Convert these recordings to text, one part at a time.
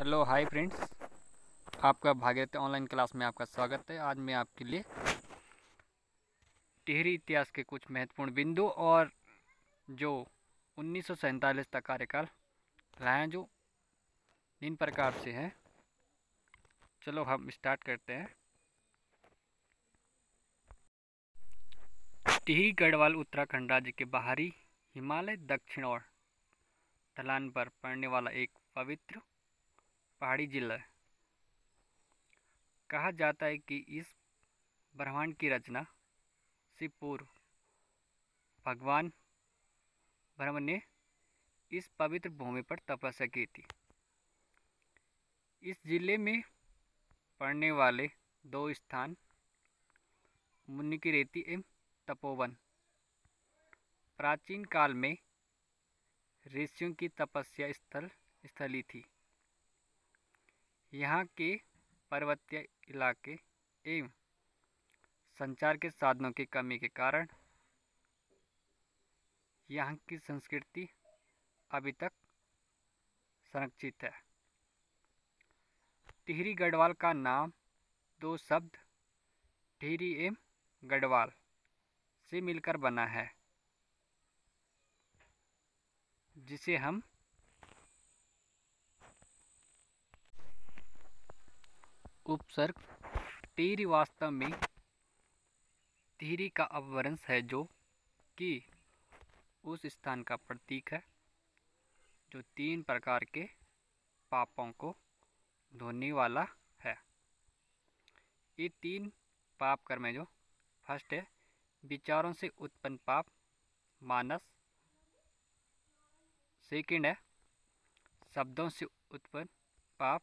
Hello hi friends, आपका Bhagirathi online class में आपका स्वागत है। आज मैं आपके लिए टिहरी इतिहास के कुछ महत्वपूर्ण बिंदु और जो 1947 तक कार्यकाल रहा है जो इन प्रकार से है। चलो हम स्टार्ट करते हैं। टिहरी गढ़वाल उत्तराखंड राज्य के बाहरी हिमालय दक्षिण और ढलान पर पड़ने वाला एक पवित्र पहाड़ी जिला है। कहा जाता है कि इस ब्रह्मांड की रचना से पूर्व भगवान ब्रह्म ने इस पवित्र भूमि पर तपस्या की थी। इस जिले में पड़ने वाले दो स्थान मुनिकीरेती एवं तपोवन प्राचीन काल में ऋषियों की तपस्या स्थली थी। यहाँ के पर्वतीय इलाके एवं संचार के साधनों की कमी के कारण यहाँ की संस्कृति अभी तक संरक्षित है। टिहरी गढ़वाल का नाम दो शब्द टिहरी एवं गढ़वाल से मिलकर बना है, जिसे हम उपसर्ग टिहरी वास्तव में टिहरी का अपभ्रंश है, जो कि उस स्थान का प्रतीक है जो 3 प्रकार के पापों को धोने वाला है। ये 3 पाप कर्म है। जो फर्स्ट है विचारों से उत्पन्न पाप मानस, सेकंड है शब्दों से उत्पन्न पाप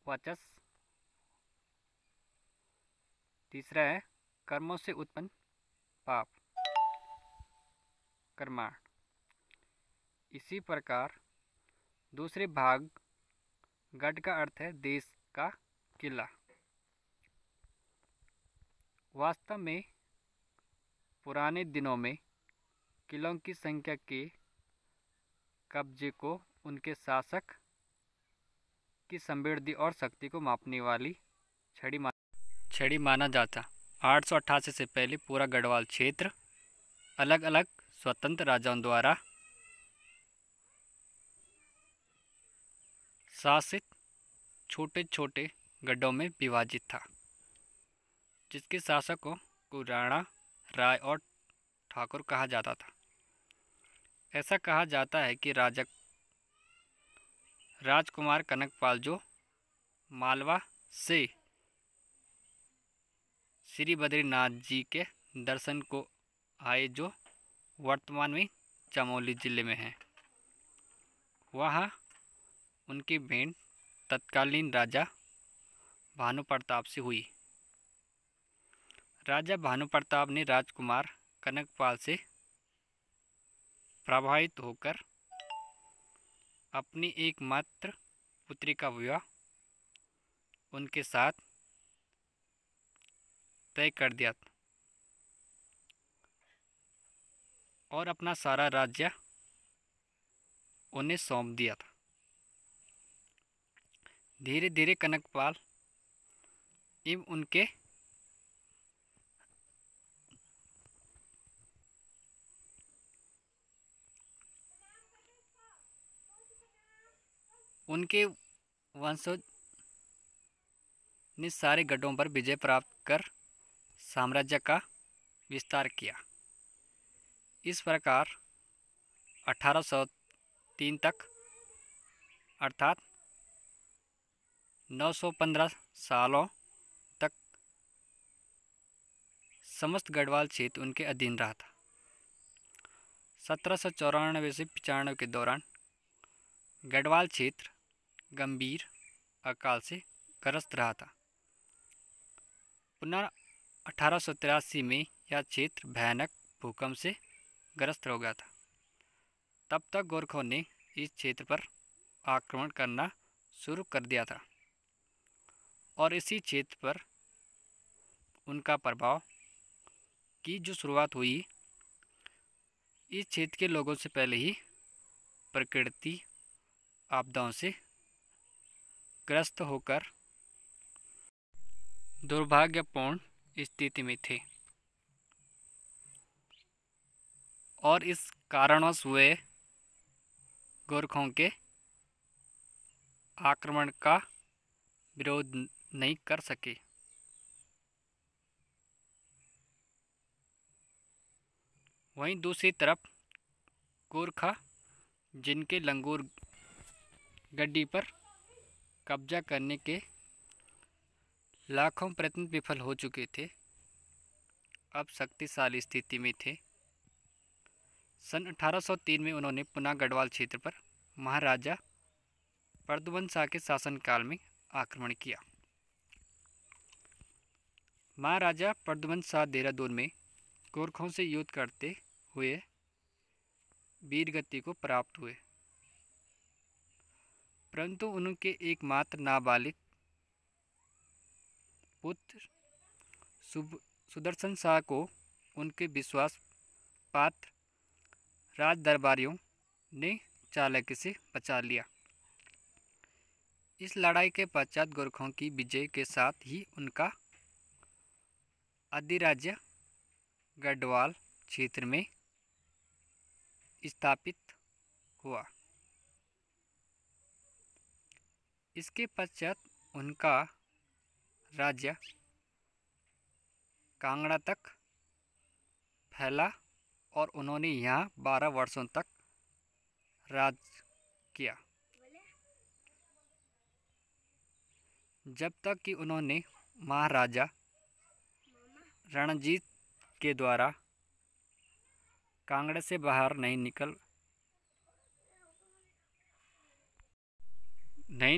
वचस, तीसरा है कर्मों से उत्पन्न पाप कर्माण। इसी प्रकार दूसरे भाग गढ़ का अर्थ है देश का किला। वास्तव में पुराने दिनों में किलों की संख्या के कब्जे को उनके शासक की समृद्धि और शक्ति को मापने वाली छड़ी माना जाता। 888 से पहले पूरा गढ़वाल क्षेत्र अलग अलग स्वतंत्र राजाओं द्वारा शासित छोटे छोटे गढ़ों में विभाजित था, जिसके शासकों को राणा, राय और ठाकुर कहा जाता था। ऐसा कहा जाता है कि राजकुमार कनकपाल जो मालवा से श्री बद्रीनाथ जी के दर्शन को आए, जो वर्तमान में चमोली जिले में है, वहाँ उनकी भेंट तत्कालीन राजा भानु प्रताप से हुई। राजा भानु प्रताप ने राजकुमार कनकपाल से प्रभावित होकर अपनी एकमात्र पुत्री का विवाह उनके साथ तय कर दिया और अपना सारा राज्य उन्हें सौंप दिया था। धीरे धीरे कनकपाल एवं उनके वंशज ने सारे गढ़ों पर विजय प्राप्त कर साम्राज्य का विस्तार किया। इस प्रकार 1803 तक अर्थात 915 सालों तक समस्त गढ़वाल क्षेत्र उनके अधीन रहा था। 1794 से 95 के दौरान गढ़वाल क्षेत्र गंभीर अकाल से ग्रस्त रहा था। पुनः 1883 में यह क्षेत्र भयानक भूकंप से ग्रस्त हो गया था। तब तक गोरखों ने इस क्षेत्र पर आक्रमण करना शुरू कर दिया था और इसी क्षेत्र पर उनका प्रभाव की जो शुरुआत हुई, इस क्षेत्र के लोगों से पहले ही प्रकृति आपदाओं से ग्रस्त होकर दुर्भाग्यपूर्ण स्थिति में थे और इस कारणवश वे गोरखों के आक्रमण का विरोध नहीं कर सके। वहीं दूसरी तरफ गोरखा जिनके लंगूर गड्डी पर कब्जा करने के लाखों प्रयत्न विफल हो चुके थे, अब शक्तिशाली स्थिति में थे। सन 1803 में उन्होंने पुनः गढ़वाल क्षेत्र पर महाराजा प्रद्युम्न शाह के शासनकाल में आक्रमण किया। महाराजा प्रद्युम्न शाह देहरादून में गोरखों से युद्ध करते हुए वीरगति को प्राप्त हुए, परंतु उनके एकमात्र नाबालिग पुत्र सुदर्शन शाह को उनके विश्वास पात्र राज दरबारियों ने चालाकी से बचा लिया। इस लड़ाई के पश्चात गोरखों की विजय के साथ ही उनका अधिराज्य गढ़वाल क्षेत्र में स्थापित हुआ। इसके पश्चात उनका राज्य कांगड़ा तक फैला और उन्होंने यहाँ 12 वर्षों तक राज किया, जब तक कि उन्होंने महाराजा रणजीत के द्वारा कांगड़ा से बाहर नहीं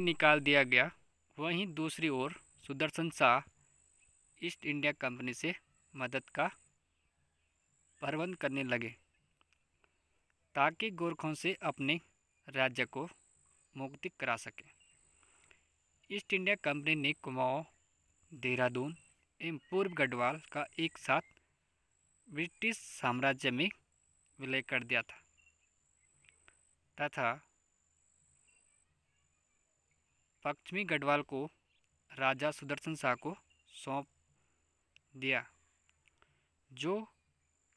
निकाल दिया गया। वहीं दूसरी ओर Sudarshan Shah East India Company से मदद का प्रबंध करने लगे ताकि गोरखों से अपने राज्य को मुक्ति करा सके। ईस्ट इंडिया कंपनी ने कुमाऊं, देहरादून एवं पूर्व गढ़वाल का एक साथ ब्रिटिश साम्राज्य में विलय कर दिया था तथा पश्चिमी गढ़वाल को राजा सुदर्शन शाह को सौंप दिया, जो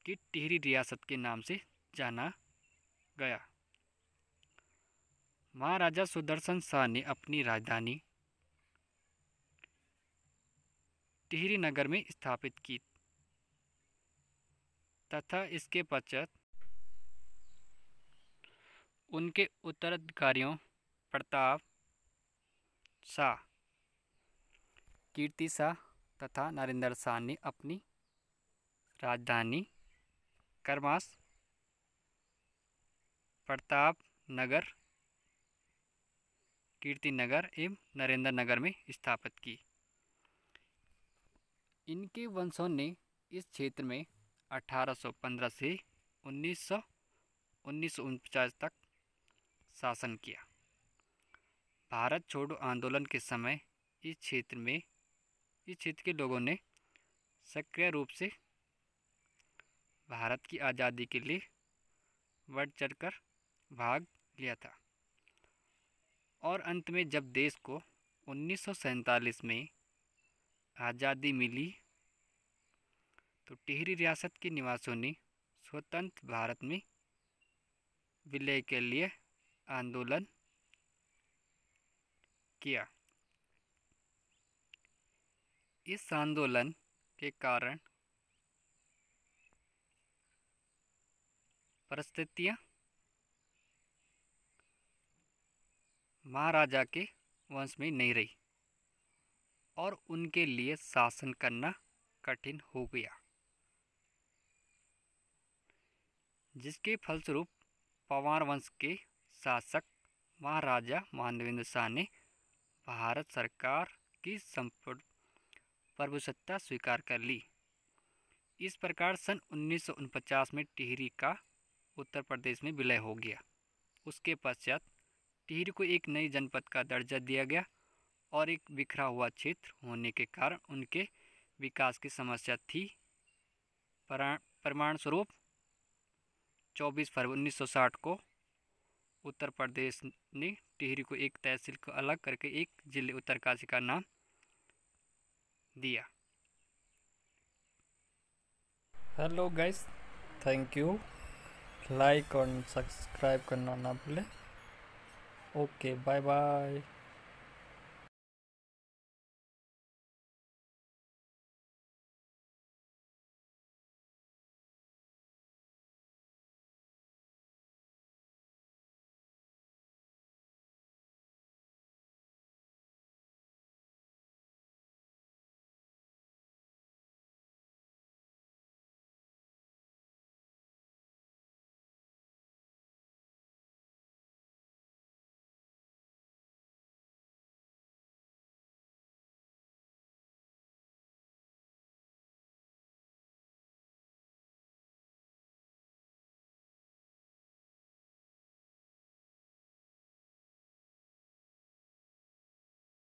कि टिहरी रियासत के नाम से जाना गया। महाराजा सुदर्शन शाह ने अपनी राजधानी टिहरी नगर में स्थापित की तथा इसके पश्चात उनके उत्तराधिकारियों प्रताप शाह, कीर्ति शाह तथा नरेंद्र शाह ने अपनी राजधानी करमास, प्रताप नगर, कीर्ति नगर एवं नरेंद्र नगर में स्थापित की। इनके वंशों ने इस क्षेत्र में 1815 से 1949 तक शासन किया। भारत छोड़ो आंदोलन के समय इस क्षेत्र के लोगों ने सक्रिय रूप से भारत की आज़ादी के लिए बढ़ चढ़कर भाग लिया था और अंत में जब देश को 1947 में आज़ादी मिली तो टिहरी रियासत के निवासियों ने स्वतंत्र भारत में विलय के लिए आंदोलन किया। इस आंदोलन के कारण परिस्थितियां महाराजा के वंश में नहीं रही और उनके लिए शासन करना कठिन हो गया, जिसके फलस्वरूप पवार वंश के शासक महाराजा मानवेंद्र शाह ने भारत सरकार की संपूर्ण प्रभुसत्ता स्वीकार कर ली। इस प्रकार सन 1949 में टिहरी का उत्तर प्रदेश में विलय हो गया। उसके पश्चात टिहरी को एक नई जनपद का दर्जा दिया गया और एक बिखरा हुआ क्षेत्र होने के कारण उनके विकास की समस्या थी। परिणाम स्वरूप 24 फरवरी 1960 को उत्तर प्रदेश ने टिहरी को एक तहसील को अलग करके एक जिले उत्तरकाशी का नाम दिया। Hello guys, thank you. Like और सब्सक्राइब करना ना भूलें। Okay, bye bye.